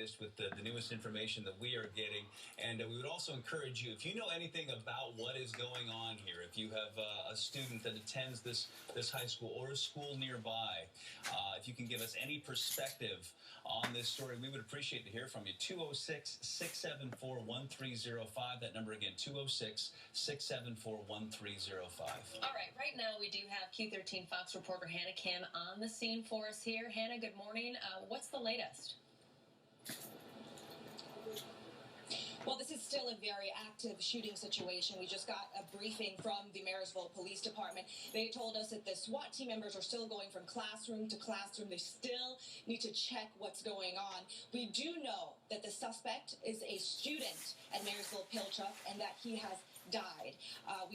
latest with the newest information that we are getting. And we would also encourage you, if you know anything about what is going on here, if you have a student that attends this high school or a school nearby, if you can give us any perspective on this story, we would appreciate to hear from you. 206-674-1305. That number again, 206-674-1305. All right now we do have Q13 Fox reporter Hannah Kim on the scene for us here. Hannah, good morning. What's the latest? Well, this is still a very active shooting situation. We just got a briefing from the Marysville Police Department. They told us that the SWAT team members are still going from classroom to classroom. They still need to check what's going on. We do know that the suspect is a student at Marysville Pilchuck and that he has died.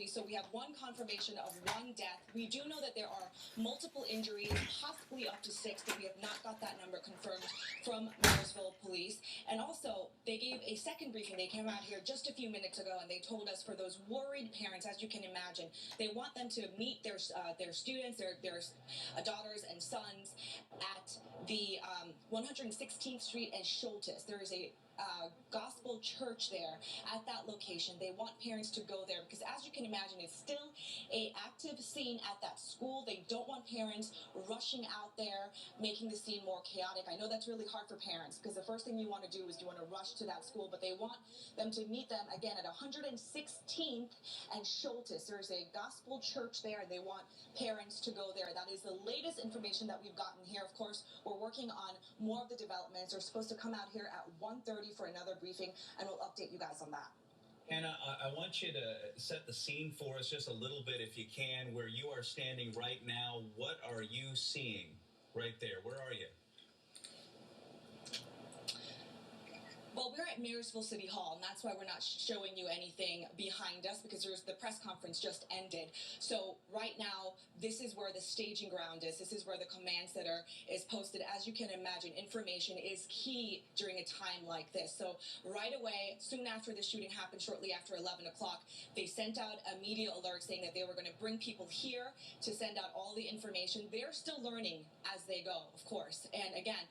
So we have one confirmation of one death. We do know that there are multiple injuries, possibly up to 6, but we have not got that number confirmed from Marysville Police. And also, they gave a second briefing. They came out here just a few minutes ago, and they told us for those worried parents, as you can imagine, they want them to meet their students, their daughters and sons at the 116th Street and Schultes. There is a gospel church there at that location. They want parents to go there because, as you can imagine, it's still a active scene at that school. They don't want parents rushing out there, making the scene more chaotic. I know that's really hard for parents because the first thing you want to do is you want to rush to that school, but they want them to meet them again at 116th and Schultes. There's a gospel church there, and they want parents to go there. That is the latest information that we've gotten here. Of course, we're working on more of the developments. They're supposed to come out here at 1:30 for another briefing, and we'll update you guys on that. Hannah, I want you to set the scene for us just a little bit, if you can, where you are standing right now. What are you seeing right there? Where are you? Well, we're at Marysville City Hall, and that's why we're not showing you anything behind us, because the press conference just ended. So right now, this is where the staging ground is. This is where the command center is posted. As you can imagine, information is key during a time like this. So right away, soon after the shooting happened, shortly after 11 o'clock, they sent out a media alert saying that they were going to bring people here to send out all the information. They're still learning as they go, of course. And again,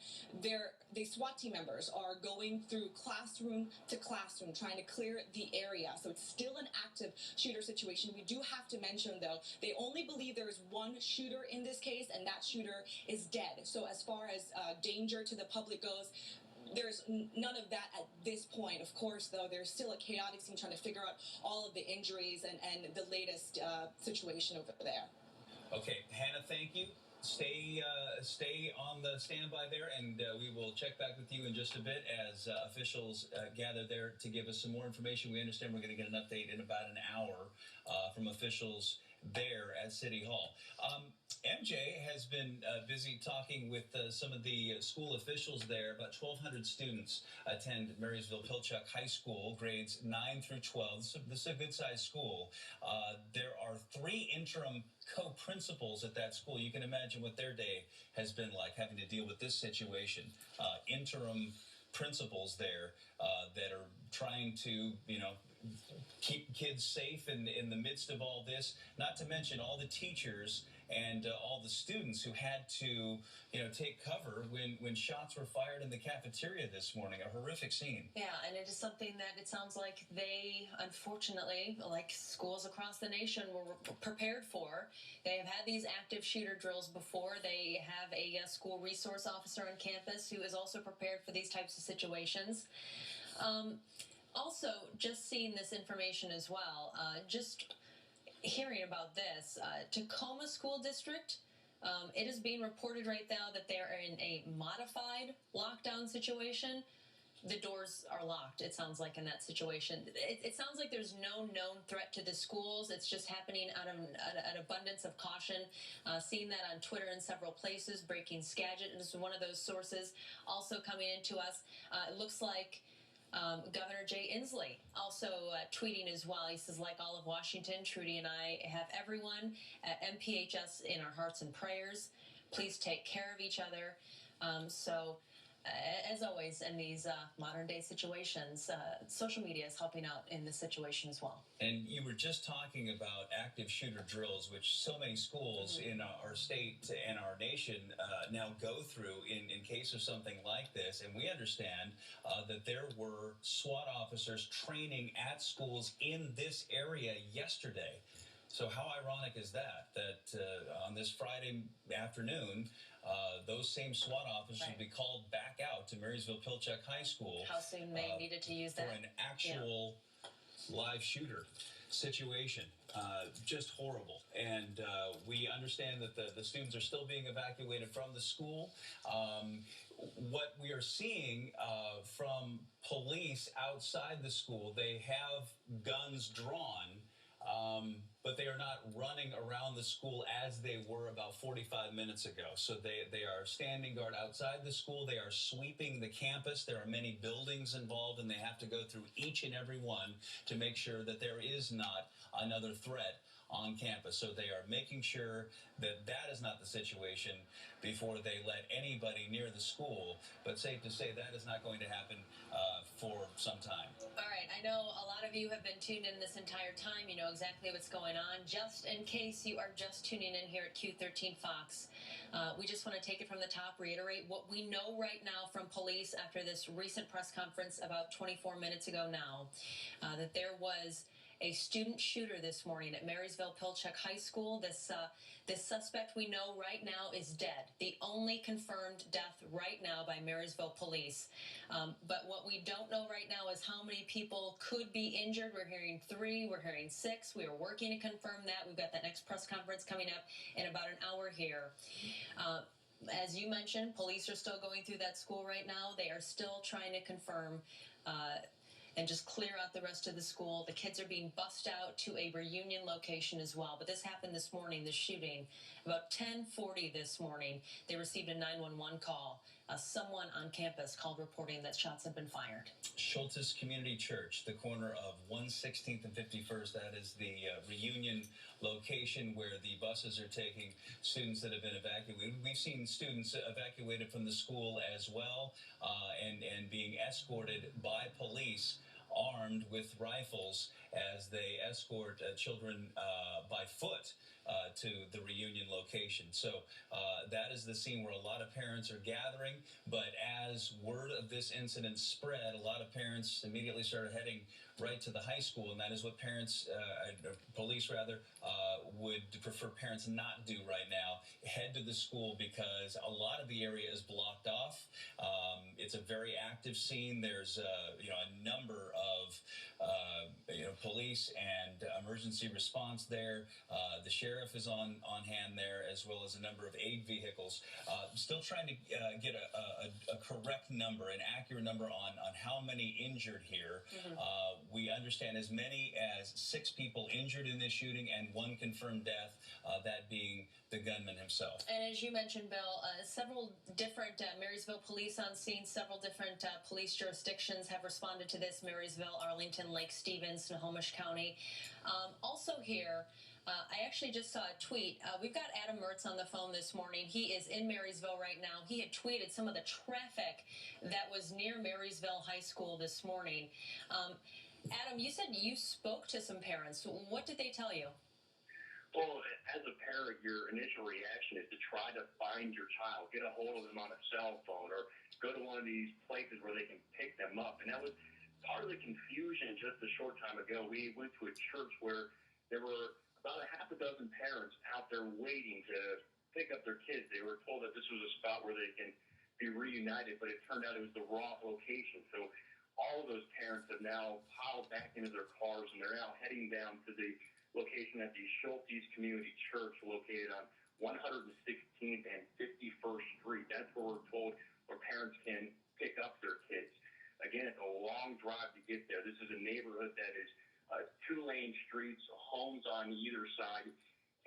the SWAT team members are going through classroom to classroom, trying to clear the area. So it's still an active shooter situation. We do have to mention, though, they only believe there is one shooter in this case, and that shooter is dead. So as far as danger to the public goes, there's none of that at this point. Of course, though, there's still a chaotic scene trying to figure out all of the injuries and the latest situation over there. Okay, Hannah, thank you. Stay on the standby there, and we will check back with you in just a bit as officials gather there to give us some more information. We understand we're going to get an update in about an hour from officials there at City Hall. MJ has been busy talking with some of the school officials there. About 1,200 students attend Marysville Pilchuck High School, grades 9 through 12. This is a good-sized school. There are 3 interim co-principals at that school. You can imagine what their day has been like, having to deal with this situation. Interim principals there that are trying to, keep kids safe in the midst of all this, not to mention all the teachers and all the students who had to, take cover when shots were fired in the cafeteria this morning. A horrific scene. Yeah, and it is something that it sounds like they, unfortunately, like schools across the nation, were prepared for. They have had these active shooter drills before. They have a school resource officer on campus who is also prepared for these types of situations. Also, just seeing this information as well, just hearing about this, Tacoma School District, it is being reported right now that they're in a modified lockdown situation. The doors are locked, it sounds like, in that situation. It sounds like there's no known threat to the schools. It's just happening out of an abundance of caution. Seeing that on Twitter in several places. Breaking Skagit is one of those sources also coming into us. It looks like Governor Jay Inslee also tweeting as well. He says, like all of Washington, Trudy and I have everyone at MPHS in our hearts and prayers. Please take care of each other. So as always, in these modern day situations, social media is helping out in this situation as well. And you were just talking about active shooter drills, which so many schools in our state and our nation now go through in case of something like this. And we understand that there were SWAT officers training at schools in this area yesterday. So how ironic is that, on this Friday afternoon, those same SWAT officers will be called back out to Marysville-Pilchuck High School. How soon they needed to use that? For an actual live shooter situation. Just horrible. And we understand that the students are still being evacuated from the school. What we are seeing from police outside the school, they have guns drawn. But they are not running around the school as they were about 45 minutes ago. So they are standing guard outside the school. They are sweeping the campus. There are many buildings involved, and they have to go through each and every one to make sure that there is not another threat on campus. So they are making sure that that is not the situation before they let anybody near the school. But safe to say that is not going to happen for some time. All right. I know a lot of you have been tuned in this entire time. You know exactly what's going on. Just in case you are just tuning in here at Q13 Fox, we just want to take it from the top, reiterate what we know right now from police after this recent press conference about 24 minutes ago now, that there was a student shooter this morning at Marysville-Pilchuck High School. This suspect we know right now is dead. The only confirmed death right now by Marysville police. But what we don't know right now is how many people could be injured. We're hearing 3, we're hearing 6. We are working to confirm that. We've got that next press conference coming up in about an hour here. As you mentioned, police are still going through that school right now. They are still trying to confirm and just clear out the rest of the school. The kids are being bussed out to a reunion location as well. But this happened this morning, this shooting. About 10:40 this morning, they received a 911 call. Someone on campus called reporting that shots had been fired. Schultes Community Church, the corner of 116th and 51st. That is the reunion location where the buses are taking students that have been evacuated. We've seen students evacuated from the school as well, and being escorted by police armed with rifles as they escort children by foot to the reunion location. So that is the scene where a lot of parents are gathering. But as word of this incident spread, a lot of parents immediately started heading right to the high school, and that is what police would prefer parents not do right now. Head to the school because a lot of the area is blocked off. It's a very active scene. There's a number of police and emergency response there. The sheriff is on hand there, as well as a number of aid vehicles. Still trying to get a correct number, an accurate number on how many injured here. We understand as many as 6 people injured in this shooting and 1 confirmed death, that being the gunman himself. And as you mentioned, Bill, several different Marysville police on scene, several different police jurisdictions have responded to this: Marysville, Arlington, Lake Stevens, Snohomish County. Also here, I actually just saw a tweet. We've got Adam Mertz on the phone this morning. He is in Marysville right now. He had tweeted some of the traffic that was near Marysville High School this morning. Adam, you said you spoke to some parents. What did they tell you? Well, as a parent, your initial reaction is to try to find your child, get a hold of them on a cell phone, or go to one of these places where they can pick them up. And that was part of the confusion just a short time ago. We went to a church where there were about a half a dozen parents out there waiting to pick up their kids. They were told that this was a spot where they can be reunited, but it turned out it was the wrong location. So all of those parents have now piled back into their cars, and they're now heading down to the location at the Schultes Community Church, located on 116th and 51st Street. That's where we're told where parents can pick up their kids. Again, it's a long drive to get there. This is a neighborhood that is 2-lane streets, homes on either side,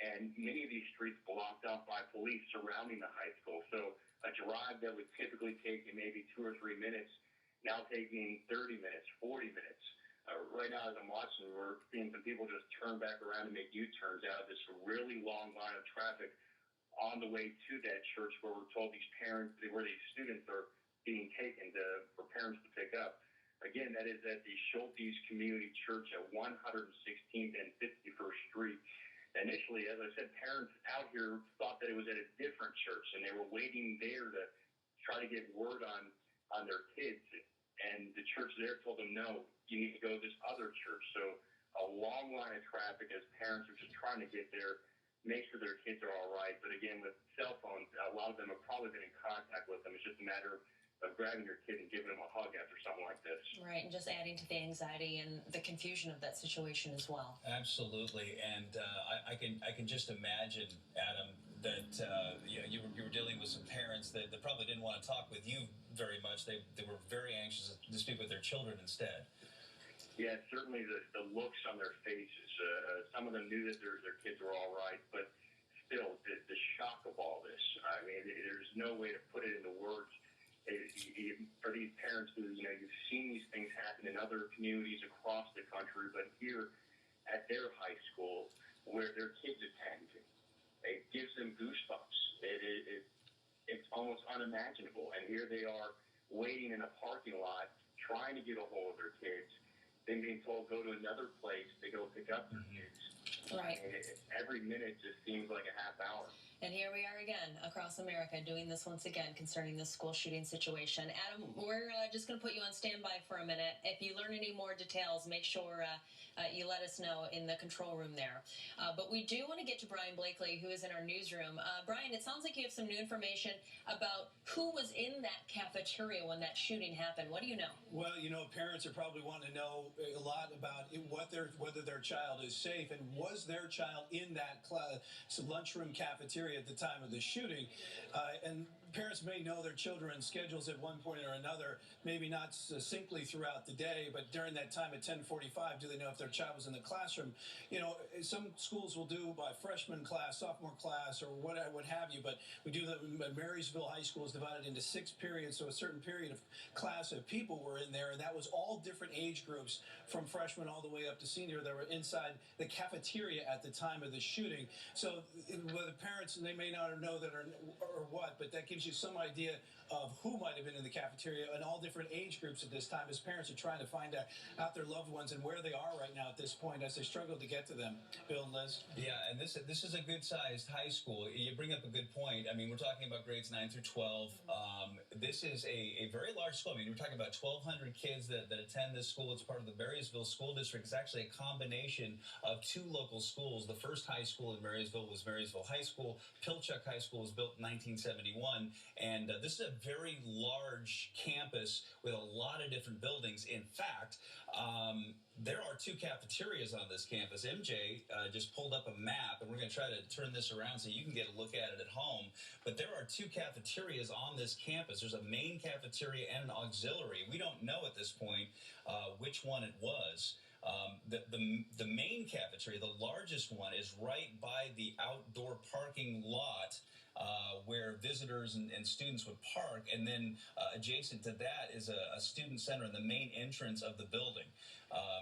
and many of these streets blocked off by police surrounding the high school. So a drive that would typically take you maybe 2 or 3 minutes, now taking 30 minutes, 40 minutes. Right now, as I'm watching, we're seeing some people just turn back around and make U-turns out of this really long line of traffic on the way to that church, where we're told these parents, where these students are being taken for parents to pick up. Again, that is at the Schultes Community Church at 116th and 51st Street. Initially, as I said, parents out here thought that it was at a different church, and they were waiting there to try to get word on their kids. And the church there told them, no, you need to go to this other church. So a long line of traffic as parents are just trying to get there, make sure their kids are all right. But again, with cell phones, a lot of them have probably been in contact with them. It's just a matter of grabbing your kid and giving them a hug after something like this. Right, and just adding to the anxiety and the confusion of that situation as well. Absolutely, and I can just imagine, Adam, that you were dealing with some parents that probably didn't want to talk with you very much. They were very anxious to speak with their children instead. Yeah, certainly the looks on their faces. Some of them knew that their kids were all right, but still, the shock of all this. I mean, there's no way to put it into words. For these parents who, you've seen these things happen in other communities across the country, but here at their high school where their kids attend, it gives them goosebumps. It's almost unimaginable. And here they are waiting in a parking lot, trying to get a hold of their kids, then being told go to another place to go pick up their kids. Right. Every minute just seems like a half hour. And here we are again across America doing this once again concerning this school shooting situation. Adam, we're just going to put you on standby for a minute. If you learn any more details, make sure you let us know in the control room there. But we do want to get to Brian Blakely, who is in our newsroom. Brian, it sounds like you have some new information about who was in that cafeteria when that shooting happened. What do you know? Well, parents are probably wanting to know a lot about whether their child is safe, and was their child in that lunchroom cafeteria at the time of the shooting. And parents may know their children's schedules at one point or another, maybe not succinctly throughout the day, but during that time at 10:45, do they know if their child was in the classroom? Some schools will do by freshman class, sophomore class, or what have you, but we do that. Marysville High School is divided into 6 periods, so a certain period of class of people were in there, and that was all different age groups from freshman all the way up to senior that were inside the cafeteria at the time of the shooting. So whether parents, they may not know that or what, but that gives you some idea of who might have been in the cafeteria and all different age groups at this time as parents are trying to find out their loved ones and where they are right now at this point as they struggle to get to them. Bill and Liz? Yeah, and this is a good-sized high school. You bring up a good point. I mean, we're talking about grades 9 through 12. This is a very large school. I mean, we're talking about 1,200 kids that attend this school. It's part of the Marysville School District. It's actually a combination of 2 local schools. The first high school in Marysville was Marysville High School. Pilchuck High School was built in 1971, and this is a very large campus with a lot of different buildings. In fact, there are 2 cafeterias on this campus. MJ just pulled up a map, and we're going to try to turn this around so you can get a look at it at home. But there are 2 cafeterias on this campus. There's a main cafeteria and an auxiliary. We don't know at this point which one it was. The main cafeteria, the largest one, is right by the outdoor parking lot where visitors and students would park, and then adjacent to that is a student center in the main entrance of the building.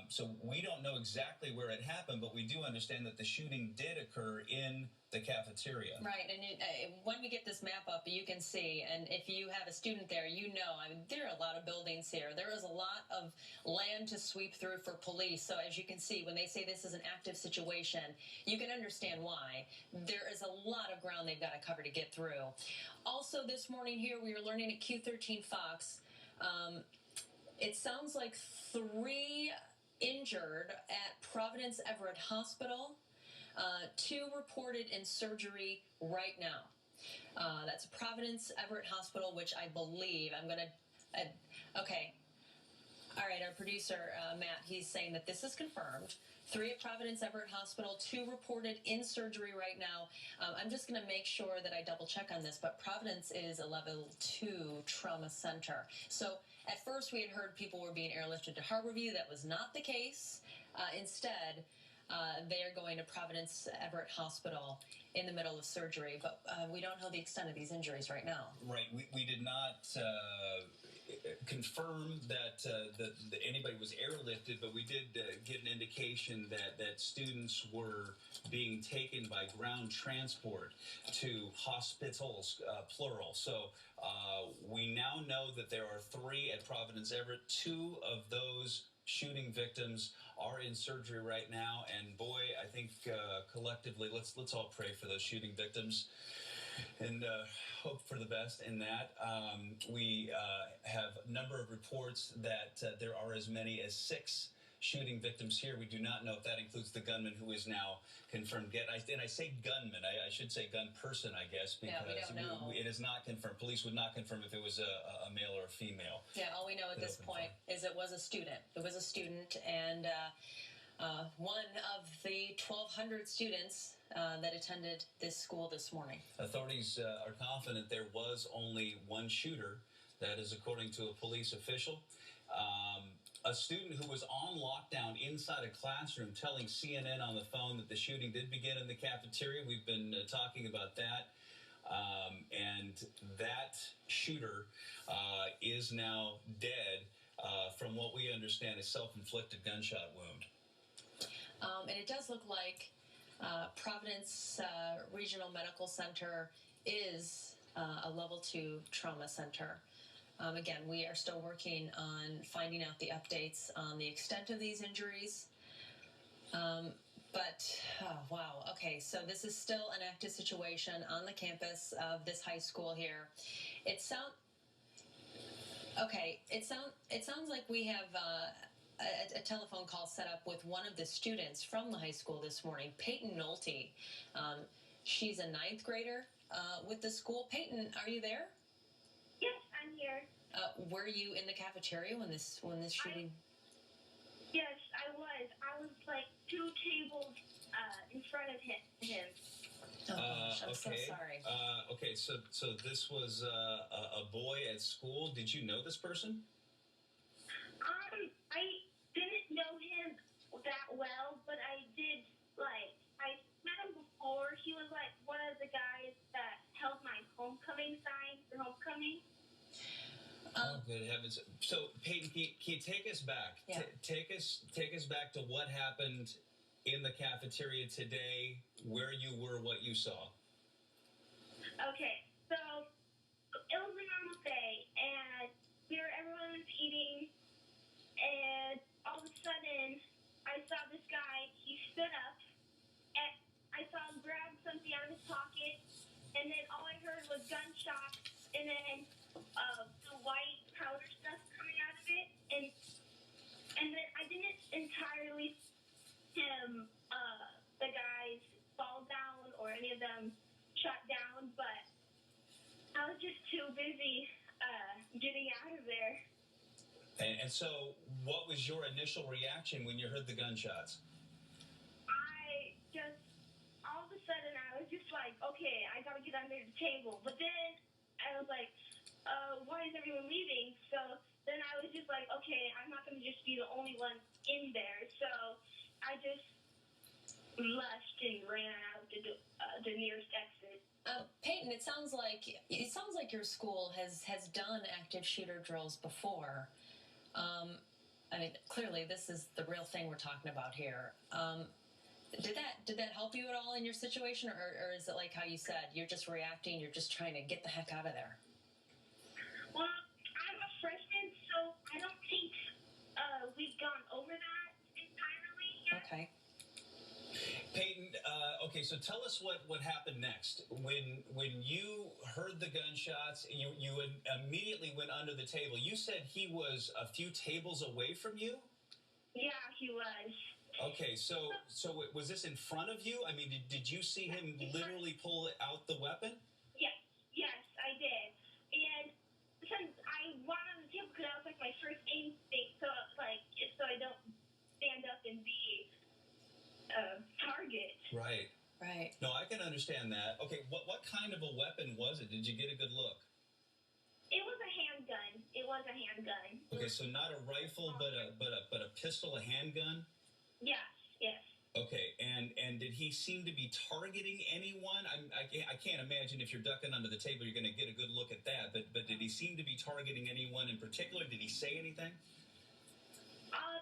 So we don't know exactly where it happened, but we do understand that the shooting did occur in the cafeteria. Right, and when we get this map up, you can see, and if you have a student there, there are a lot of buildings here. There is a lot of land to sweep through for police. So as you can see, when they say this is an active situation, you can understand why. There is a lot of ground they've got to cover to get through. Also, this morning here, we are learning at Q13 Fox, it sounds like 3 injured at Providence Everett Hospital. 2 reported in surgery right now. That's Providence Everett Hospital, which I believe okay. All right, our producer, Matt, he's saying that this is confirmed. 3 at Providence Everett Hospital, 2 reported in surgery right now. I'm just going to make sure that I double check on this, but Providence is a level 2 trauma center. So at first we had heard people were being airlifted to Harborview. That was not the case. Instead, they are going to Providence Everett Hospital in the middle of surgery, but we don't know the extent of these injuries right now. Right. We did not confirm that anybody was airlifted, but we did get an indication that students were being taken by ground transport to hospitals, plural. So we now know that there are 3 at Providence Everett. 2 of those shooting victims are in surgery right now, and boy, I think collectively, let's all pray for those shooting victims and hope for the best in that. We have a number of reports that there are as many as 6 shooting victims here. We do not know if that includes the gunman who is now confirmed. And I say gunman, I should say gun person, I guess, because we don't know. it is not confirmed. Police would not confirm if it was a male or a female. Yeah, all we know at this point is it was a student. It was a student, and one of the 1,200 students that attended this school this morning. Authorities are confident there was only one shooter. That is according to a police official. A student who was on lockdown inside a classroom telling CNN on the phone that the shooting did begin in the cafeteria. We've been talking about that. And that shooter is now dead from what we understand is self-inflicted gunshot wound. And it does look like Providence Regional Medical Center is a level 2 trauma center. Again, we are still working on finding out the updates on the extent of these injuries. Wow. Okay, so this is still an active situation on the campus of this high school here. It sounds like we have a telephone call set up with one of the students from the high school this morning, Peyton Nolte. She's a 9th grader with the school. Peyton, are you there? Yes, I'm here. Were you in the cafeteria when this shooting? Yes, I was. I was like 2 tables in front of him. Oh gosh, I'm so okay. sorry. Okay, so this was a boy at school. Did you know this person? I didn't know him that well, but I did, I met him before. He was like one of the guys that held my homecoming sign for homecoming. Oh, good heavens! So, Peyton, can you take us back? Yeah. Take us back to what happened in the cafeteria today, where you were, what you saw. Okay, so it was a normal day, and everyone was eating, and all of a sudden, I saw this guy. He stood up, and I saw him grab something out of his pocket, and then all I heard was gunshots, and then the white powder stuff coming out of it, and then I didn't entirely see him, the guys fall down or any of them shut down, but I was just too busy getting out of there. And so, what was your initial reaction when you heard the gunshots? All of a sudden, I was just like, okay, I gotta get under the table. But then I was like, why is everyone leaving? So then I was just like, okay, I'm not gonna just be the only one in there. So I just left and ran out the nearest exit. Peyton, it sounds like your school has done active shooter drills before. I mean, clearly this is the real thing we're talking about here. Did that help you at all in your situation, or is it like how you said, you're just reacting, you're just trying to get the heck out of there? Well, I'm a freshman, so I don't think we've gone over that entirely yet. Okay. Peyton, okay, so tell us what happened next. When you heard the gunshots, you immediately went under the table. You said he was a few tables away from you? Yeah, he was. Okay, so was this in front of you? I mean, did you see him literally pull out the weapon? Yes, I did. And since I went on the table because that was like my first instinct, so I don't stand up and be target. Right. No, I can understand that. Okay, what kind of a weapon was it? Did you get a good look? It was a handgun. Okay, so not a rifle, but a pistol, a handgun. Yes. Okay, and did he seem to be targeting anyone? I can't imagine if you're ducking under the table, you're going to get a good look at that. But did he seem to be targeting anyone in particular? Did he say anything?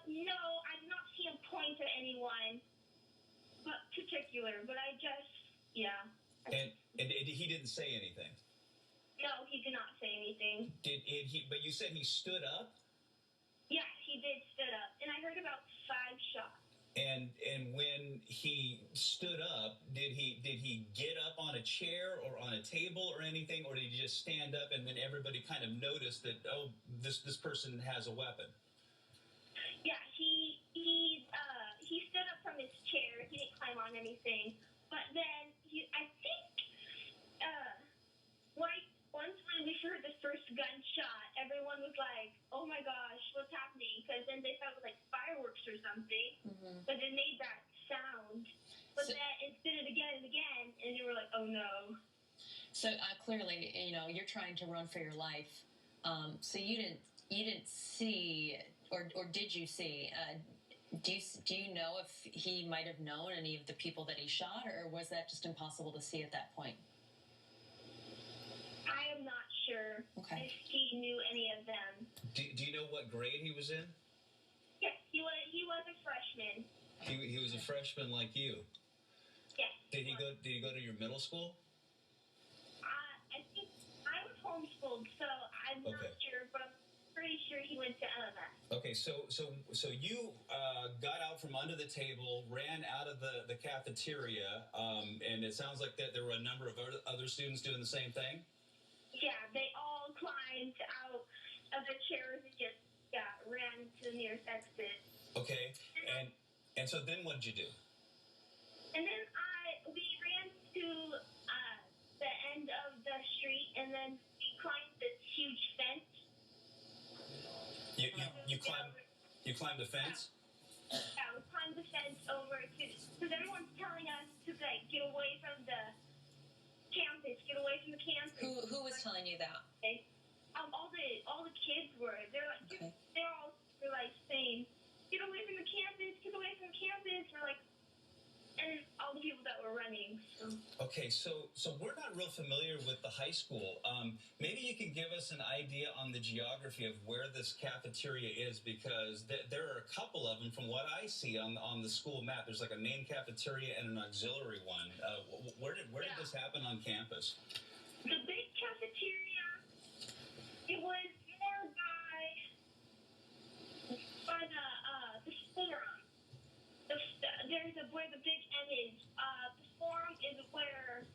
No, I did not see him point at anyone, particular. But I just, yeah. And he didn't say anything. No, he did not say anything. Did he? But you said he stood up. Yeah, he did stood up, and I heard about 5 shots. And when he stood up, did he get up on a chair or on a table or anything, or did he just stand up and then everybody kind of noticed that, oh, this person has a weapon? Yeah, he stood up from his chair. He didn't climb on anything, but then I think once when we heard the first gunshot, everyone was like, "Oh my gosh, what's happening?" Because then they thought it was like fireworks or something. Mm-hmm. But it made that sound. But then it did it again and again, and they were like, "Oh no." So clearly, you're trying to run for your life. So you didn't see, or did you see? Do you know if he might have known any of the people that he shot, or was that just impossible to see at that point? I am not sure if he knew any of them. Do you know what grade he was in? Yes, he was a freshman. He was a freshman like you. Yes. Did he go to your middle school? I think I was homeschooled, so I'm not sure, but I'm pretty sure he went to LMS. Okay, so you got out from under the table, ran out of the cafeteria, and it sounds like that there were a number of other students doing the same thing. Yeah, they all climbed out of the chairs and just ran to the nearest exit. Okay, and so then what did you do? And then we ran to the end of the street, and then we climbed this huge fence. You climbed the fence? Yeah, we climbed the fence over to, because everyone's telling us to get away from the campus, get away from the campus. Who was telling you that? All the kids were. They're like saying, "Get away from the campus, get away from the campus." We're like, and all the people that were running. So. Okay, so we're not real familiar with the high school. Maybe you can give us an idea on the geography of where this cafeteria is, because there are a couple of them from what I see on the school map. There's like a main cafeteria and an auxiliary one. Where did this happen on campus? The big cafeteria, it was more by the forum. There's where the big M is. The forum is where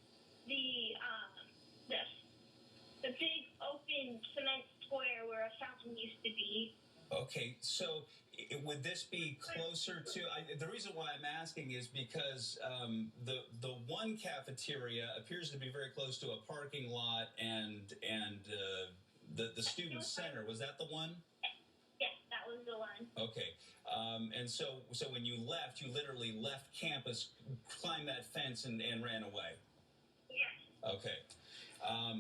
the big open cement square where a fountain used to be. Okay, so would this be closer to? The reason why I'm asking is because the one cafeteria appears to be very close to a parking lot and the student center. Was that the one? Yes, that was the one. Okay, and so when you left, you literally left campus, climbed that fence, and ran away. Yes. Okay.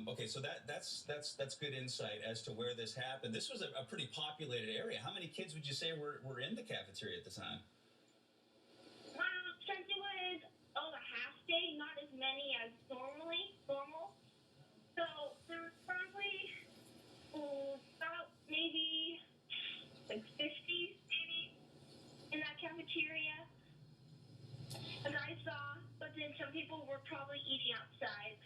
Okay, so that's good insight as to where this happened. This was a pretty populated area. How many kids would you say were in the cafeteria at the time? Well, since it was a half day, not as many as normal. So there was probably about maybe like 50 maybe in that cafeteria, as I saw. But then some people were probably eating outside.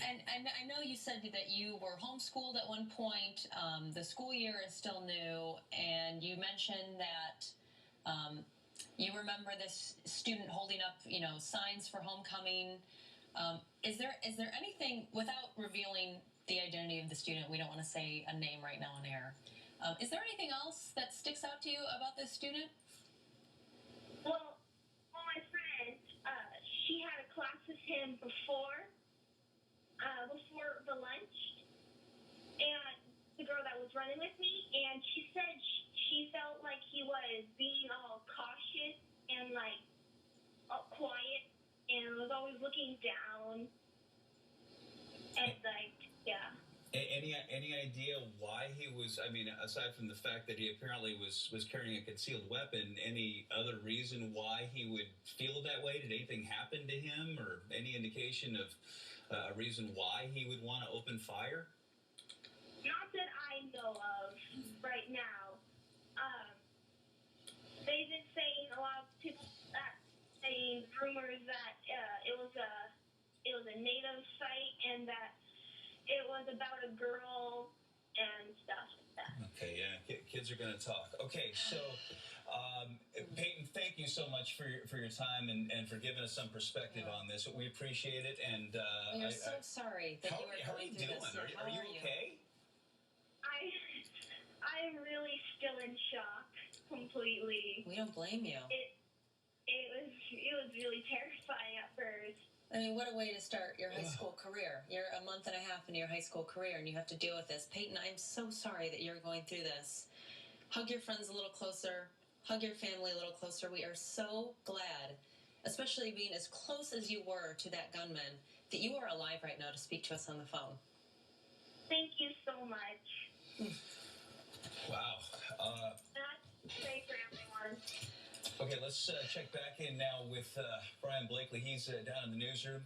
And I know you said that you were homeschooled at one point. The school year is still new, and you mentioned that you remember this student holding up, signs for homecoming. Is there anything, without revealing the identity of the student, we don't want to say a name right now on air. Is there anything else that sticks out to you about this student? Well, my friend, she had a class with him before the lunch, and the girl that was running with me, and she said she felt like he was being all cautious and all quiet, and was always looking down, and Any idea why he was? I mean, aside from the fact that he apparently was carrying a concealed weapon, any other reason why he would feel that way? Did anything happen to him, or any indication of a reason why he would want to open fire? Not that I know of right now. They've been saying, a lot of people saying rumors that it was it was a native site and that it was about a girl and stuff like that. Okay, yeah, kids are going to talk. Okay, so Peyton, thank you so much for your time and for giving us some perspective on this. We appreciate it, and we are so sorry that you are going through this. Are you okay? I'm really still in shock completely. We don't blame you. It was really terrifying at first. I mean, what a way to start your high school career. You're a month and a half into your high school career, and you have to deal with this. Peyton, I'm so sorry that you're going through this. Hug your friends a little closer. Hug your family a little closer. We are so glad, especially being as close as you were to that gunman, that you are alive right now to speak to us on the phone. Thank you so much. Wow. That's great for everyone. Okay, let's check back in now with Brian Blakely. He's down in the newsroom.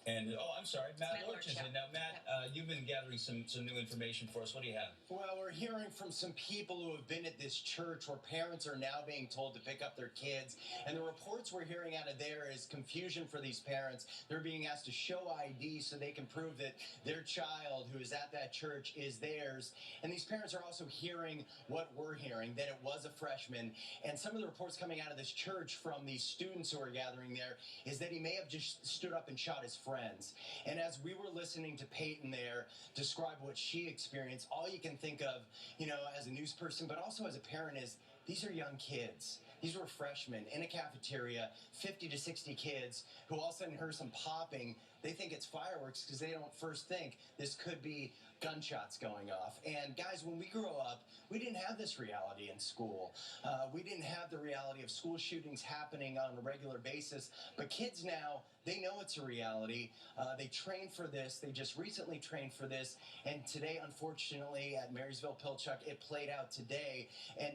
And, I'm sorry, Matt Lorch is in. Now, Matt, you've been gathering some new information for us. What do you have? Well, we're hearing from some people who have been at this church where parents are now being told to pick up their kids. And the reports we're hearing out of there is confusion for these parents. They're being asked to show ID so they can prove that their child who is at that church is theirs. And these parents are also hearing what we're hearing, that it was a freshman. And some of the reports coming out of this church from these students who are gathering there is that he may have just stood up and shot his friends. And as we were listening to Peyton there describe what she experienced, all you can think of, as a news person, but also as a parent is these are young kids. These were freshmen in a cafeteria, 50 to 60 kids who all of a sudden heard some popping. They think it's fireworks because they don't first think this could be gunshots going off. And guys, when we grew up, we didn't have this reality in school. We didn't have the reality of school shootings happening on a regular basis. But kids now, they know it's a reality. They train for this. They just recently trained for this. And today, unfortunately, at Marysville Pilchuck, it played out today. And,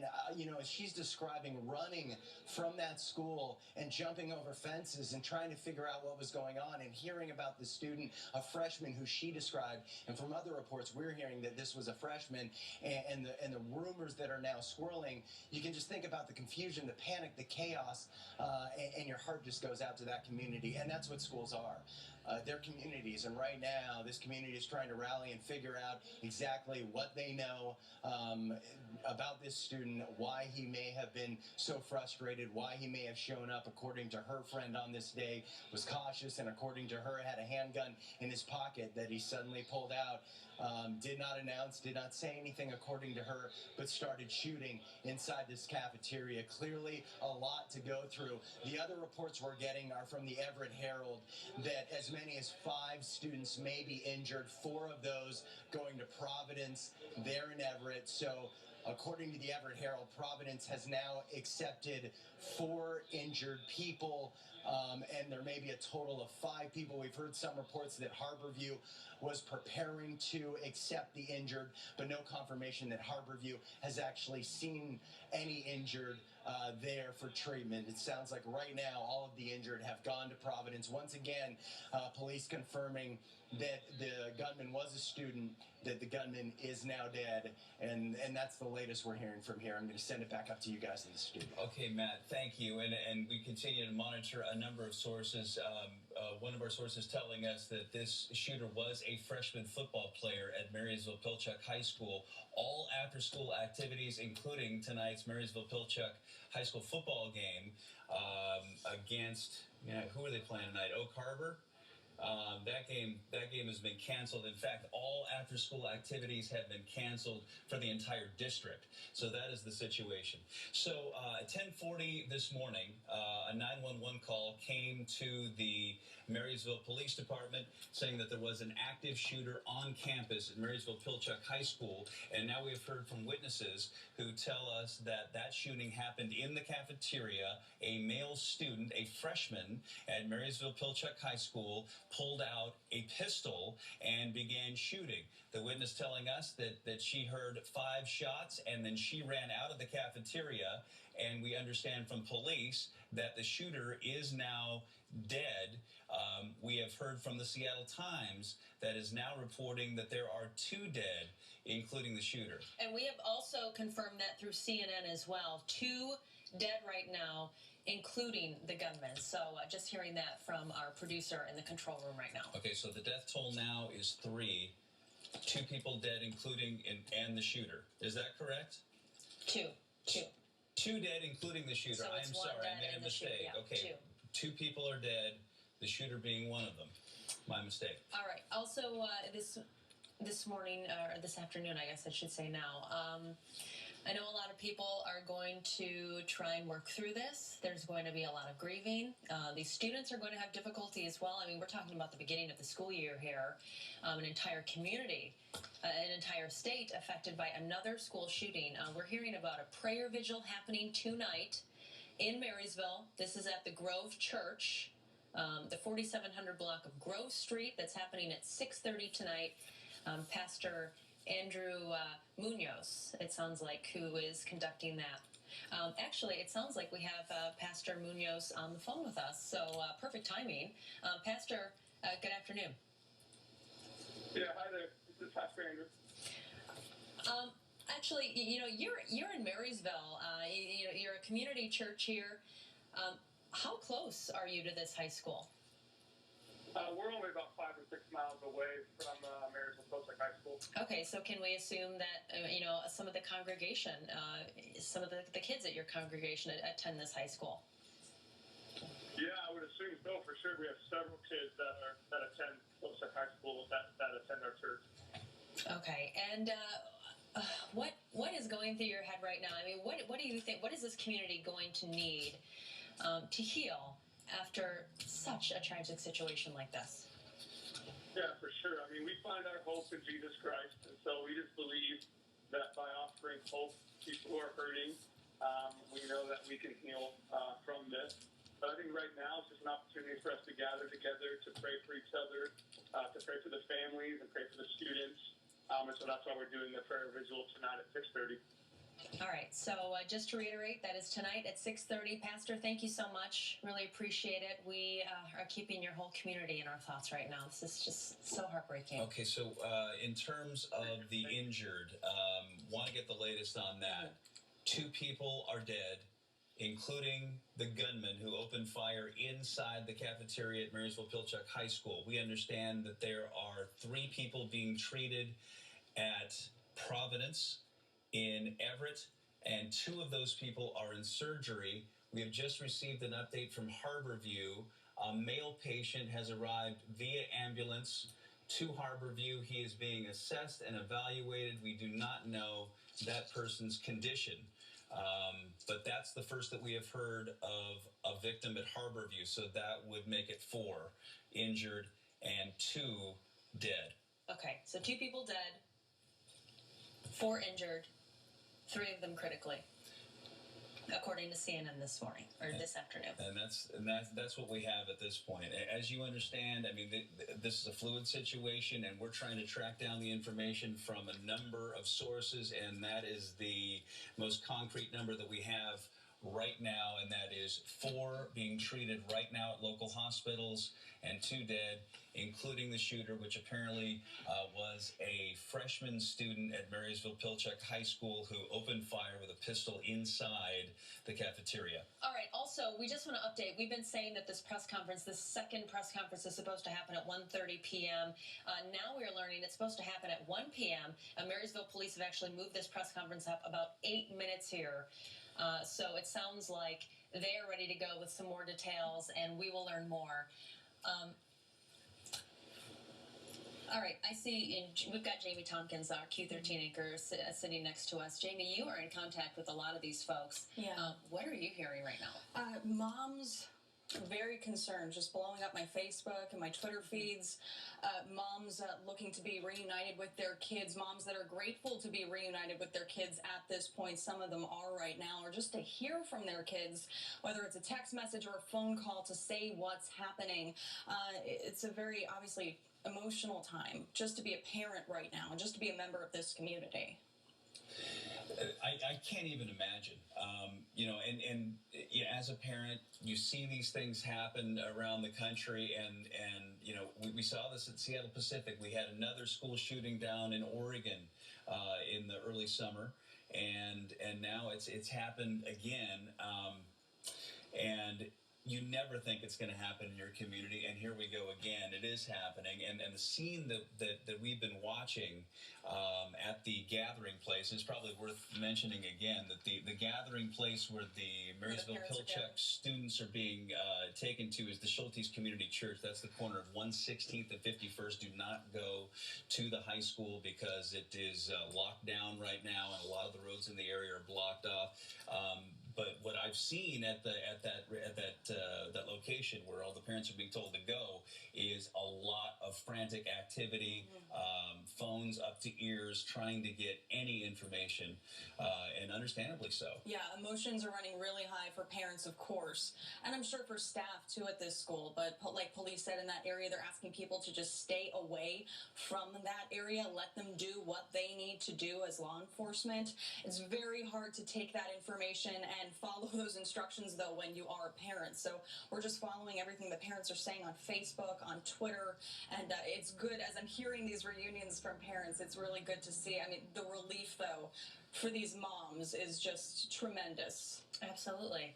as she's describing running from that school and jumping over fences and trying to figure out what was going on and hearing about the student, a freshman who she described. And from other reports, we're hearing that this was a freshman, and the rumors that are now swirling, you can just think about the confusion, the panic, the chaos, and your heart just goes out to that community. And that's what schools are. They're communities, and right now this community is trying to rally and figure out exactly what they know about this student, why he may have been so frustrated, why he may have shown up, according to her friend on this day, was cautious, and according to her had a handgun in his pocket that he suddenly pulled out. Did not announce, did not say anything according to her, but started shooting inside this cafeteria. Clearly a lot to go through. The other reports we're getting are from the Everett Herald that as many as 5 students may be injured, 4 of those going to Providence there in Everett. So according to the Everett Herald, Providence has now accepted 4 injured people, and there may be a total of 5 people. We've heard some reports that Harborview was preparing to accept the injured, but no confirmation that Harborview has actually seen any injured there for treatment. It sounds like right now all of the injured have gone to Providence. Once again, police confirming that the gunman was a student, that the gunman is now dead, and that's the latest we're hearing from here. I'm going to send it back up to you guys in the studio. Okay, Matt, thank you. And we continue to monitor a number of sources. One of our sources telling us that this shooter was a freshman football player at Marysville Pilchuck High School. All after-school activities, including tonight's Marysville Pilchuck High School football game against, who are they playing tonight? Oak Harbor? That game has been canceled. In fact, all after-school activities have been canceled for the entire district. So that is the situation. So at 10:40 this morning, a 911 call came to the Marysville Police Department saying that there was an active shooter on campus at Marysville Pilchuck High School. And now we have heard from witnesses who tell us that that shooting happened in the cafeteria. A male student, a freshman at Marysville Pilchuck High School, pulled out a pistol and began shooting. The witness telling us that she heard 5 shots and then she ran out of the cafeteria. And we understand from police that the shooter is now dead. We have heard from the Seattle Times that is now reporting that there are 2 dead, including the shooter. And we have also confirmed that through CNN as well. 2 dead right now, including the gunman. So just hearing that from our producer in the control room right now. Okay, so the death toll now is 3. 2 people dead, including and the shooter. Is that correct? 2. 2 dead, including the shooter. So it's I'm one sorry, dead I made and a the shooter, mistake. yeah, Okay, 2 people are dead, the shooter being one of them. My mistake. All right. Also, this morning, or this afternoon, I guess I should say now, I know a lot of people are going to try and work through this. There's going to be a lot of grieving. These students are going to have difficulty as well. I mean, we're talking about the beginning of the school year here. An entire community, an entire state affected by another school shooting. We're hearing about a prayer vigil happening tonight in Marysville. This is at the Grove Church, the 4700 block of Grove Street. That's happening at 6:30 tonight. Pastor Andrew Munoz, it sounds like, who is conducting that. Actually, it sounds like we have Pastor Munoz on the phone with us, so perfect timing. Pastor, good afternoon. Yeah, hi there. This is Pastor Andrew. Actually, you're in Marysville. You're a community church here. How close are you to this high school? We're only about 5 or 6 miles away from Marysville High School. Okay, so can we assume that some of the congregation, some of the kids at your congregation attend this high school? Yeah, I would assume so for sure. We have several kids that attend Hillside High School that attend our church. Okay, and what is going through your head right now? I mean, what do you think? What is this community going to need to heal after such a tragic situation like this? Yeah, for sure. I mean, we find our hope in Jesus Christ, and so we just believe that by offering hope to people who are hurting, we know that we can heal from this. But I think right now it's just an opportunity for us to gather together, to pray for each other, to pray for the families and pray for the students. And so that's why we're doing the prayer vigil tonight at 6:30. All right, so just to reiterate, that is tonight at 6:30. Pastor, thank you so much. Really appreciate it. We are keeping your whole community in our thoughts right now. This is just so heartbreaking. Okay, so in terms of the injured, want to get the latest on that. 2 people are dead, including the gunman who opened fire inside the cafeteria at Marysville Pilchuck High School. We understand that there are 3 people being treated at Providence in Everett, and 2 of those people are in surgery. We have just received an update from Harborview. A male patient has arrived via ambulance to Harborview. He is being assessed and evaluated. We do not know that person's condition. But that's the first that we have heard of a victim at Harborview. So that would make it 4 injured and 2 dead. Okay, so 2 people dead, 4 injured, 3 of them critically, according to CNN this morning or this afternoon. And that's what we have at this point. As you understand, I mean, this is a fluid situation, and we're trying to track down the information from a number of sources, and that is the most concrete number that we have right now, and that is 4 being treated right now at local hospitals and 2 dead, including the shooter, which apparently was a freshman student at Marysville Pilchuck High School who opened fire with a pistol inside the cafeteria. All right. Also, we just want to update. We've been saying that this press conference, this second press conference, is supposed to happen at 1:30 p.m. Now we're learning it's supposed to happen at 1 p.m. Marysville police have actually moved this press conference up about 8 minutes here. So it sounds like they're ready to go with some more details, and we will learn more. All right, I see we've got Jamie Tompkins, our Q13 anchor, sitting next to us. Jamie, you are in contact with a lot of these folks. Yeah. What are you hearing right now? Moms very concerned, just blowing up my Facebook and my Twitter feeds. Moms looking to be reunited with their kids. Moms that are grateful to be reunited with their kids at this point. Some of them are right now, or just to hear from their kids, whether it's a text message or a phone call to say what's happening. It's a very, obviously, emotional time just to be a parent right now and just to be a member of this community. I can't even imagine. As a parent, you see these things happen around the country, and we saw this at Seattle Pacific. We had another school shooting down in Oregon in the early summer, and now it's happened again, and you never think it's going to happen in your community, and here we go again. It is happening, and the scene that we've been watching at the gathering place is probably worth mentioning again. That the gathering place where the Marysville Pilchuck students are being taken to is the Schultes Community Church. That's the corner of 116th and 51st. Do not go to the high school because it is locked down right now, and a lot of the roads in the area are blocked off. But what I've seen at that location where all the parents are being told to go is a lot of frantic activity, phones up to ears, trying to get any information, and understandably so. Yeah, emotions are running really high for parents, of course, and I'm sure for staff too at this school. But like police said in that area, they're asking people to just stay away from that area, let them do what they need to do as law enforcement. It's very hard to take that information and follow those instructions, though, when you are a parent. So we're just following everything the parents are saying on Facebook, on Twitter, and it's good. As I'm hearing these reunions from parents, it's really good to see. I mean, the relief, though, for these moms is just tremendous. Absolutely.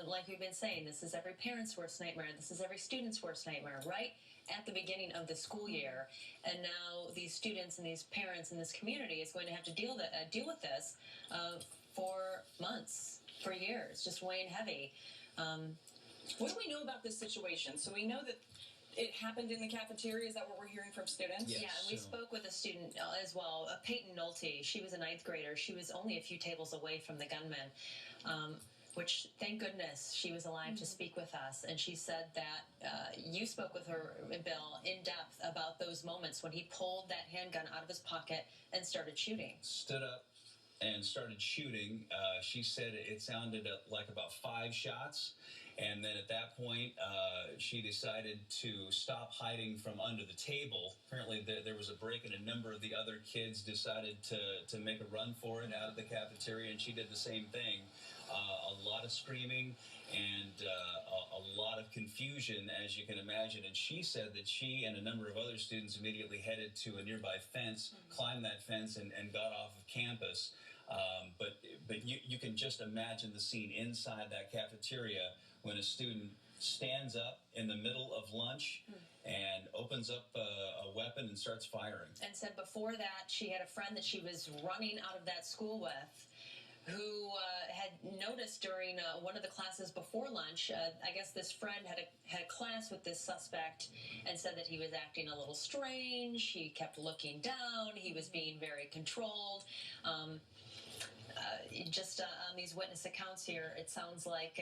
Like we've been saying, this is every parent's worst nightmare. This is every student's worst nightmare, right at the beginning of the school year. And now these students and these parents in this community is going to have to deal with this for months, for years, just weighing heavy. What do we know about this situation? So we know that it happened in the cafeteria. Is that what we're hearing from students? Yes. Yeah, and we spoke with a student as well, Peyton Nolte. She was a 9th grader. She was only a few tables away from the gunman, which, thank goodness, she was alive to speak with us. And she said that you spoke with her, Bill, in depth about those moments when he pulled that handgun out of his pocket and started shooting. Stood up and started shooting. She said it sounded like about 5 shots. And then at that point, she decided to stop hiding from under the table. Apparently, there was a break, and a number of the other kids decided to make a run for it out of the cafeteria, and she did the same thing. A lot of screaming and a lot of confusion, as you can imagine. And she said that she and a number of other students immediately headed to a nearby fence, climbed that fence, and got off of campus. But you can just imagine the scene inside that cafeteria when a student stands up in the middle of lunch and opens up a weapon and starts firing. And said before that she had a friend that she was running out of that school with who had noticed during one of the classes before lunch, I guess this friend had a class with this suspect and said that he was acting a little strange. He kept looking down. He was being very controlled. Just on these witness accounts here, it sounds like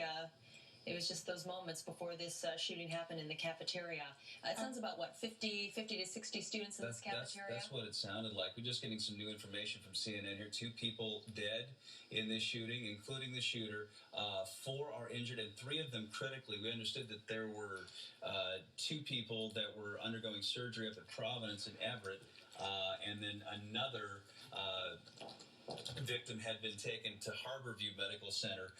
it was just those moments before this shooting happened in the cafeteria. It sounds about, 50 to 60 students in this cafeteria? That's what it sounded like. We're just getting some new information from CNN here. 2 people dead in this shooting, including the shooter. 4 are injured, and 3 of them critically. We understood that there were 2 people that were undergoing surgery up at Providence and Everett, and then another victim had been taken to Harborview Medical Center,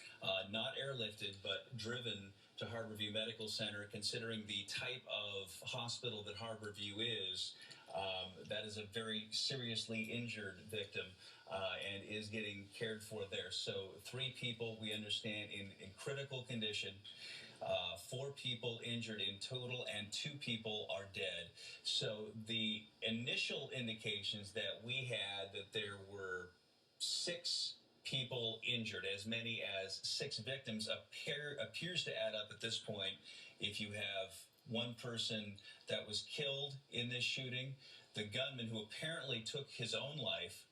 not airlifted, but driven to Harborview Medical Center. Considering the type of hospital that Harborview is, that is a very seriously injured victim and is getting cared for there. So 3 people, we understand, in critical condition. 4 people injured in total, and 2 people are dead. So the initial indications that we had that there were 6 people injured, as many as 6 victims, appears to add up at this point. If you have 1 person that was killed in this shooting, the gunman who apparently took his own life,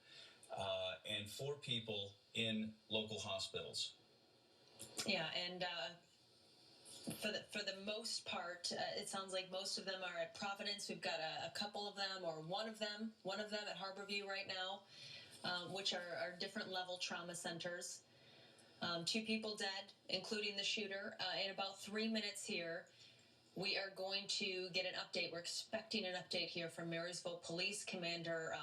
and 4 people in local hospitals. Yeah, and for the most part, it sounds like most of them are at Providence. We've got a couple of them, or one of them at Harborview right now. Which are different level trauma centers. 2 people dead, including the shooter. In about 3 minutes here, we are going to get an update. We're expecting an update here from Marysville Police Commander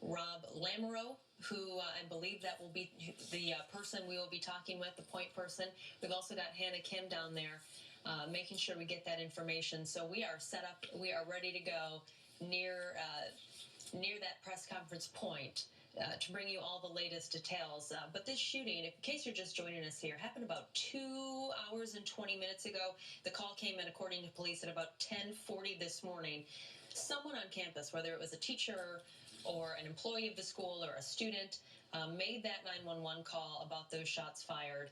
Rob Lamoureux, who I believe that will be the person we will be talking with, the point person. We've also got Hannah Kim down there making sure we get that information. So we are set up. We are ready to go near that press conference point to bring you all the latest details. But this shooting, in case you're just joining us here, happened about 2 hours and 20 minutes ago. The call came in, according to police, at about 10:40 this morning. Someone on campus, whether it was a teacher or an employee of the school or a student, made that 911 call about those shots fired.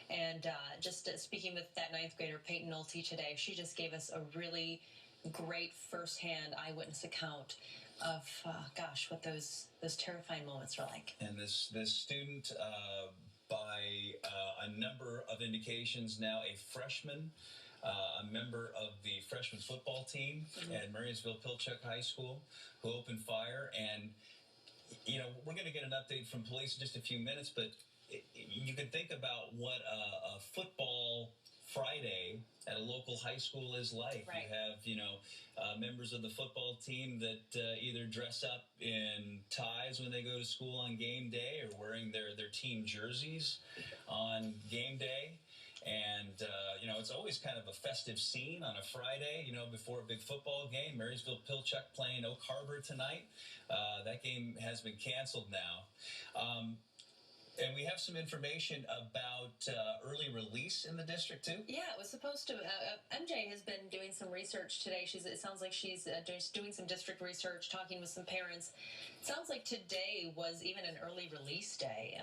And just speaking with that 9th grader, Peyton Nolte, today, she just gave us a really great firsthand eyewitness account of, what those terrifying moments were like. And this student, by a number of indications now, a freshman, a member of the freshman football team at Marysville Pilchuck High School, who opened fire. And, we're going to get an update from police in just a few minutes, but you can think about what a football Friday at a local high school is like. Right. You have, members of the football team that either dress up in ties when they go to school on game day or wearing their team jerseys on game day. And, it's always kind of a festive scene on a Friday, before a big football game. Marysville Pilchuck playing Oak Harbor tonight. That game has been canceled now. And we have some information about early release in the district, too? Yeah, it was supposed to. MJ has been doing some research today. It sounds like she's doing some district research, talking with some parents. It sounds like today was even an early release day.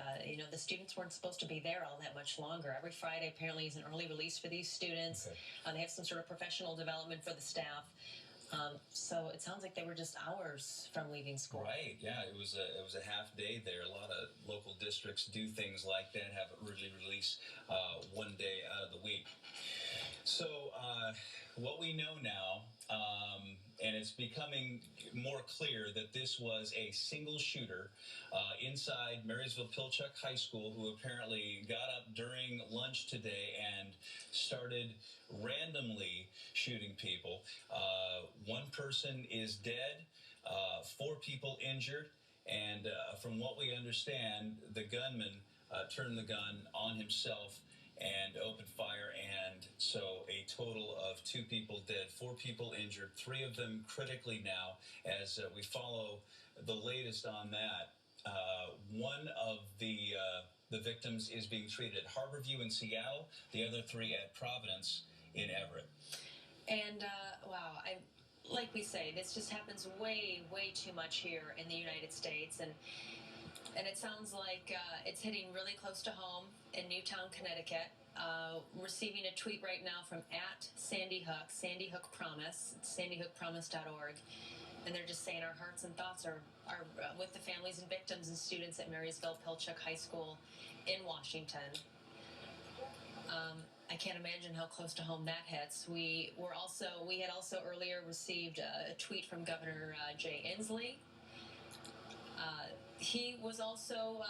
The students weren't supposed to be there all that much longer. Every Friday, apparently, is an early release for these students. Okay. They have some sort of professional development for the staff. So it sounds like they were just hours from leaving school. Right. Yeah. It was a half day there. A lot of local districts do things like that, have an early release one day out of the week. So what we know now, and it's becoming more clear that this was a single shooter inside Marysville Pilchuck High School, who apparently got up during lunch today and started randomly shooting people. One person is dead, 4 people injured, and from what we understand, the gunman turned the gun on himself and opened fire, and so a total of 2 people dead, 4 people injured, 3 of them critically now, as we follow the latest on that. One of the victims is being treated at Harborview in Seattle, the other 3 at Providence in Everett. And, like we say, this just happens way, way too much here in the United States, and it sounds like it's hitting really close to home in Newtown, Connecticut. Receiving a tweet right now from @Sandy Hook Promise, sandyhookpromise.org. And they're just saying our hearts and thoughts are with the families and victims and students at Marysville Pilchuck High School in Washington. I can't imagine how close to home that hits. We had also earlier received a tweet from Governor Jay Inslee. He was also,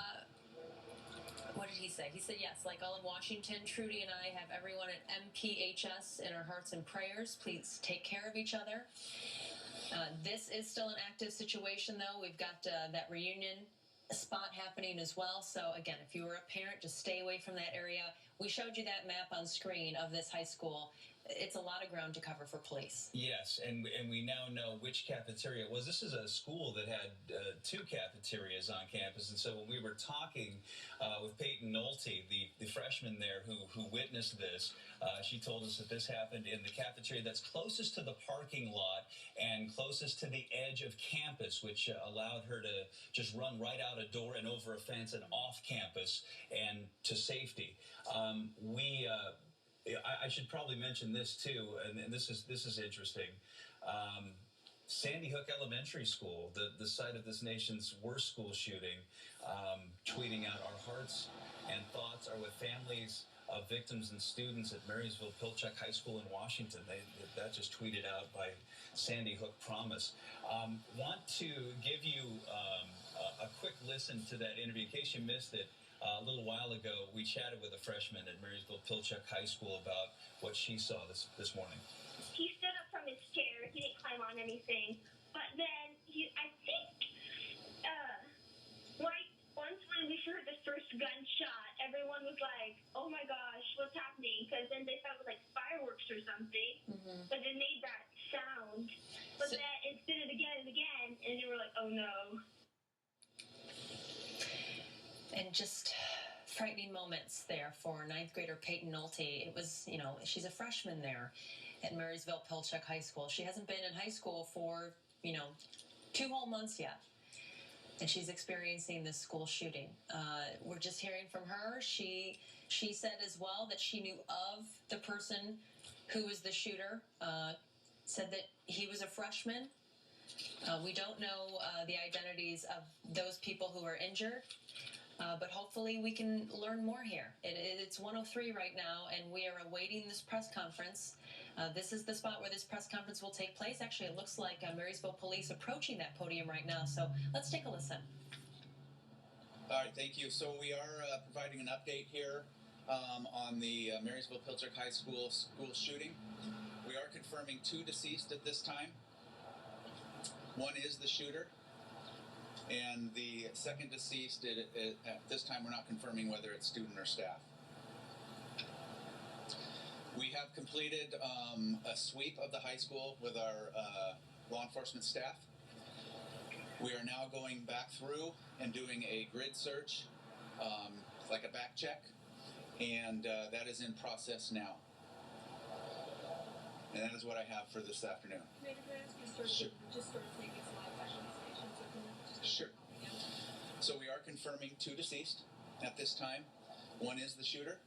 what did he say? He said, yes, like all of Washington, Trudy and I have everyone at MPHS in our hearts and prayers. Please take care of each other. This is still an active situation, though. We've got that reunion spot happening as well. So, again, if you were a parent, just stay away from that area. We showed you that map on screen of this high school. It's a lot of ground to cover for police. Yes, and we now know which cafeteria it was. This is a school that had 2 cafeterias on campus, and so when we were talking with Peyton Nolte, the freshman there who witnessed this, she told us that this happened in the cafeteria that's closest to the parking lot and closest to the edge of campus, which allowed her to just run right out a door and over a fence and off campus and to safety. I should probably mention this too, and this is interesting. Sandy Hook Elementary School, the site of this nation's worst school shooting, tweeting out, our hearts and thoughts are with families of victims and students at Marysville Pilchuck High School in Washington. That just tweeted out by Sandy Hook Promise. Want to give you a quick listen to that interview in case you missed it. A little while ago, we chatted with a freshman at Marysville Pilchuck High School about what she saw this morning. He stood up from his chair. He didn't climb on anything. But then, I think, once when we heard the first gunshot, everyone was like, oh my gosh, what's happening? Because then they thought it was like fireworks or something. Mm-hmm. But it made that sound. But then it did it again and again, and they were like, oh no. just frightening moments there for ninth grader Peyton Nolte. It was, she's a freshman there at Marysville Pilchuck High School. She hasn't been in high school for, 2 whole months yet. And she's experiencing this school shooting. We're just hearing from her. She said as well that she knew of the person who was the shooter, said that he was a freshman. We don't know the identities of those people who are injured, but hopefully we can learn more here. It's 1:03 right now, and we are awaiting this press conference. This is the spot where this press conference will take place. Actually, it looks like Marysville Police approaching that podium right now, so let's take a listen. All right, thank you. So we are providing an update here on the Marysville Pilchuck High School shooting. We are confirming 2 deceased at this time. One is the shooter, and the second deceased, at this time we're not confirming whether it's student or staff. We have completed a sweep of the high school with our law enforcement staff. We are now going back through and doing a grid search, like a back check, and that is in process now. And that is what I have for this afternoon. Maybe can I ask you just sort of take this live back on the station, so can you just Sure. So we are confirming 2 deceased at this time. One is the shooter,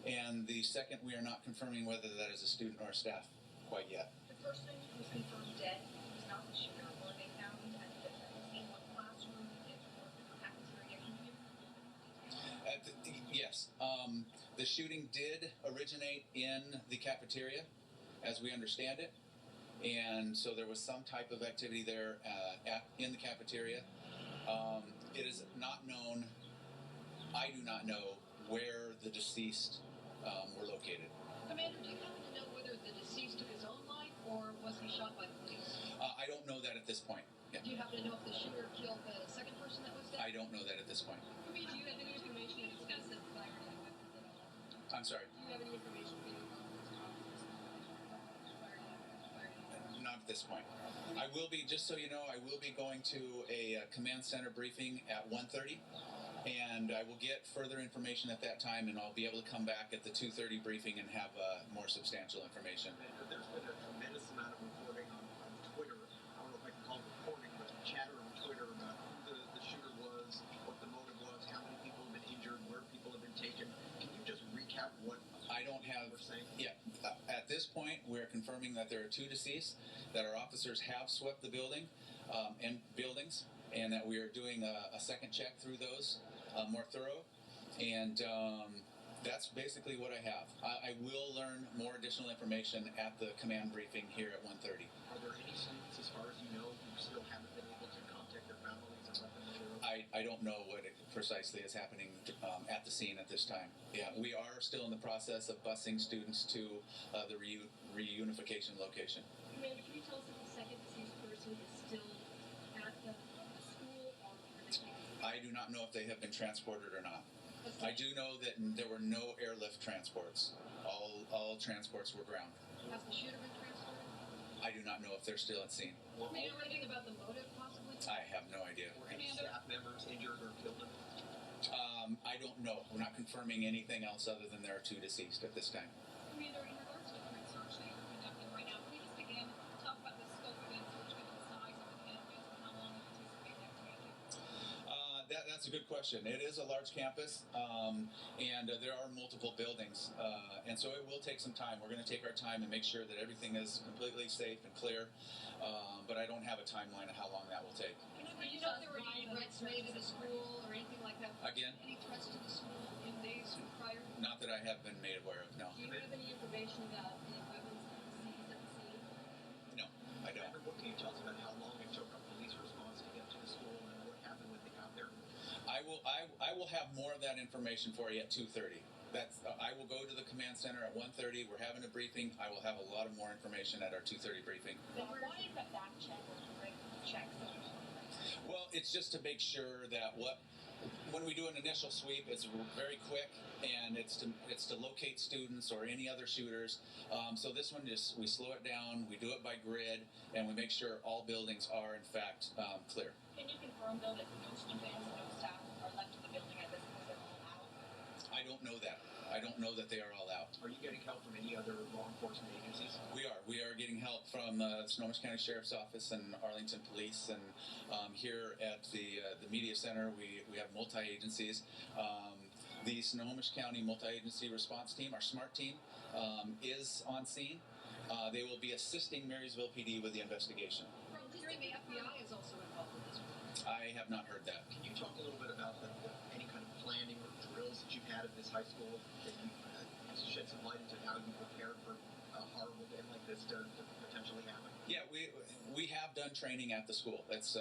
and the second we are not confirming whether that is a student or a staff quite yet. The person who's confirmed dead who's not the shooter, were they found at the same classroom or the cafeteria? Yes. The shooting did originate in the cafeteria, as we understand it, and so there was some type of activity there in the cafeteria. It is not known, I do not know, where the deceased were located. Commander, do you happen to know whether the deceased took his own life or was he shot by the police? I don't know that at this point. Yeah. Do you happen to know if the shooter killed the second person that was dead? I don't know that at this point. Do you have any information if this guy set fire to the weapons at all? I'm sorry. Do you have any information for you? Not at this point. I will be, just so you know, I will be going to a command center briefing at 1:30, and I will get further information at that time, and I'll be able to come back at the 2:30 briefing and have more substantial information. There's been a tremendous amount of reporting on Twitter. I don't know if I can call it reporting, but chatter on Twitter about who the shooter was, what the motive was, how many people have been injured, where people have been taken. Can you just recap what I don't have. we're saying? Yeah. At this point, we're confirming that there are 2 deceased, that our officers have swept the building and buildings, and that we are doing a second check through those, more thorough. And that's basically what I have. I will learn more additional information at the command briefing here at 1:30. Are there any students, as far as you know, who still haven't been able to contact their families and let them know? I don't know what precisely is happening at the scene at this time. Yeah, we are still in the process of busing students to the reunification location. Commander, can you tell us if the second deceased person is still at the school or are they taken? I do not know if they have been transported or not. I do know that there were no airlift transports. All transports were ground. Has the shooter been transported? I do not know if they're still at scene. Do you know anything about the motive, possibly? I have no idea. Were any staff members injured or killed? I don't know. We're not confirming anything else other than there are 2 deceased at this time. Commander, in regards to the current search that you're conducting right now, can you just again talk about the scope of that search, given the size of the campus, and how long you anticipate that taking? That's a good question. It is a large campus, and there are multiple buildings, and so it will take some time. We're going to take our time and make sure that everything is completely safe and clear, but I don't have a timeline of how long that will take. Do you know if there were any threats made to the school or anything like that? Again? Any threats to the school in days prior? Not that I have been made aware of, no. Do you have any information about the weapons seized at the scene? No, I don't. What can you tell us about how long it took a police response to get to the school and what happened when they got there? I will have more of that information for you at 2:30. I will go to the command center at 1:30. We're having a briefing. I will have a lot of more information at our 2:30 briefing. Why is that back check or direct check? Well, it's just to make sure that when we do an initial sweep, it's very quick, and it's to locate students or any other shooters. So this one, we slow it down, we do it by grid, and we make sure all buildings are in fact clear. Can you confirm though that no students, no staff are left in the building at this point? know that they are all out. Are you getting help from any other law enforcement agencies? We are. We are getting help from the Snohomish County Sheriff's Office and Arlington Police, and here at the Media Center, we have multi-agencies. The Snohomish County Multi-Agency Response Team, our SMART team, is on scene. They will be assisting Marysville PD with the investigation. From hearing the FBI is also involved with this one. I have not heard that. Can you talk a little bit about any kind of planning or drills that you've had at this high school that you shed some light into how you prepared for a horrible day like this to potentially happen? Yeah, we have done training at the school. It's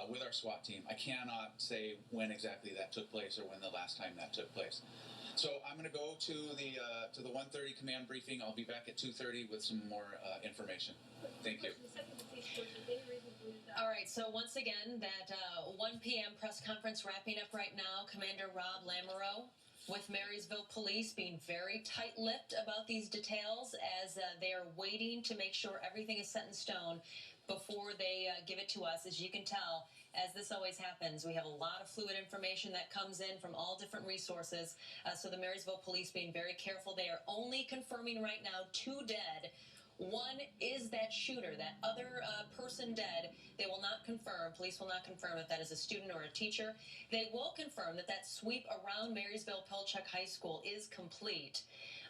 with our SWAT team. I cannot say when exactly that took place or when the last time that took place. So I'm going to go to the 1:30 command briefing. I'll be back at 2:30 with some more information. Thank you. All right, so once again, that 1 p.m. press conference wrapping up right now. Commander Rob Lamoureux with Marysville Police being very tight-lipped about these details as they are waiting to make sure everything is set in stone before they give it to us. As you can tell, as this always happens, we have a lot of fluid information that comes in from all different resources. So the Marysville Police being very careful. They are only confirming right now 2 dead. One is that shooter, that other person dead. They will not confirm, police will not confirm if that is a student or a teacher. They will confirm that that sweep around Marysville Pilchuck High School is complete.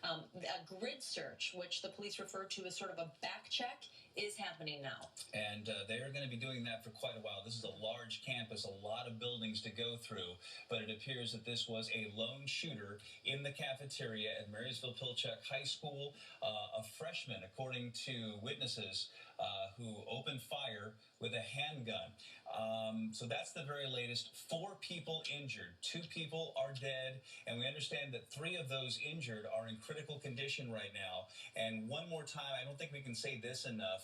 A grid search, which the police refer to as sort of a back check, is happening now. And they are going to be doing that for quite a while. This is a large campus, a lot of buildings to go through, but it appears that this was a lone shooter in the cafeteria at Marysville Pilchuck High School, a freshman, according to witnesses who opened fire with a handgun. So that's the very latest. 4 people injured. 2 people are dead, and we understand that 3 of those injured are in critical condition right now. And one more time, I don't think we can say this enough.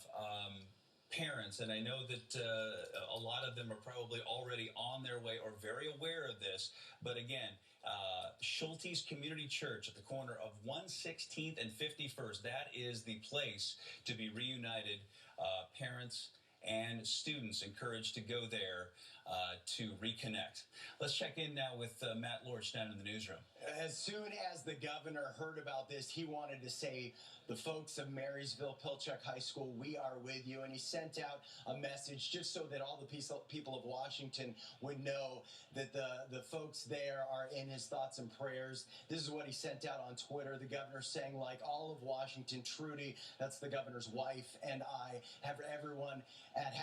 Parents, and I know that a lot of them are probably already on their way or very aware of this, but again, Schulte's Community Church at the corner of 116th and 51st, that is the place to be reunited. Parents and students encouraged to go there to reconnect. Let's check in now with Matt Lorch down in the newsroom. As soon as the governor heard about this, he wanted to say, the folks of Marysville Pilchuck High School, we are with you. And he sent out a message just so that all the people of Washington would know that the folks there are in his thoughts and prayers. This is what he sent out on Twitter. The governor saying, like all of Washington, Trudy, that's the governor's wife, and I have everyone at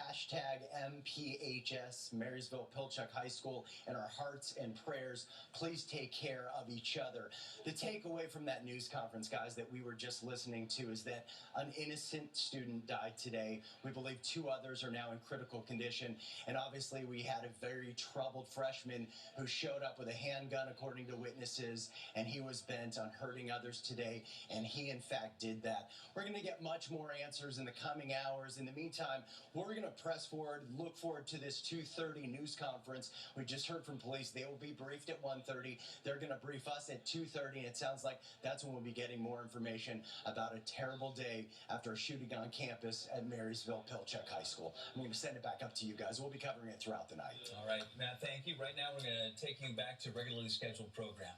#MPHS, Marysville Pilchuck High School, in our hearts and prayers. Please take care of each other. The takeaway from that news conference, guys, that we were just listening to is that an innocent student died today. We believe 2 others are now in critical condition. And obviously we had a very troubled freshman who showed up with a handgun, according to witnesses, and he was bent on hurting others today. And he, in fact, did that. We're going to get much more answers in the coming hours. In the meantime, we're going to press forward, look forward to this 2:30 news conference. We just heard from police. They will be briefed at 1:30. They're going to brief us at 2:30, and it sounds like that's when we'll be getting more information about a terrible day after a shooting on campus at Marysville Pilchuck High School. I'm going to send it back up to you guys. We'll be covering it throughout the night. All right, Matt, thank you. Right now, we're going to take you back to regularly scheduled program.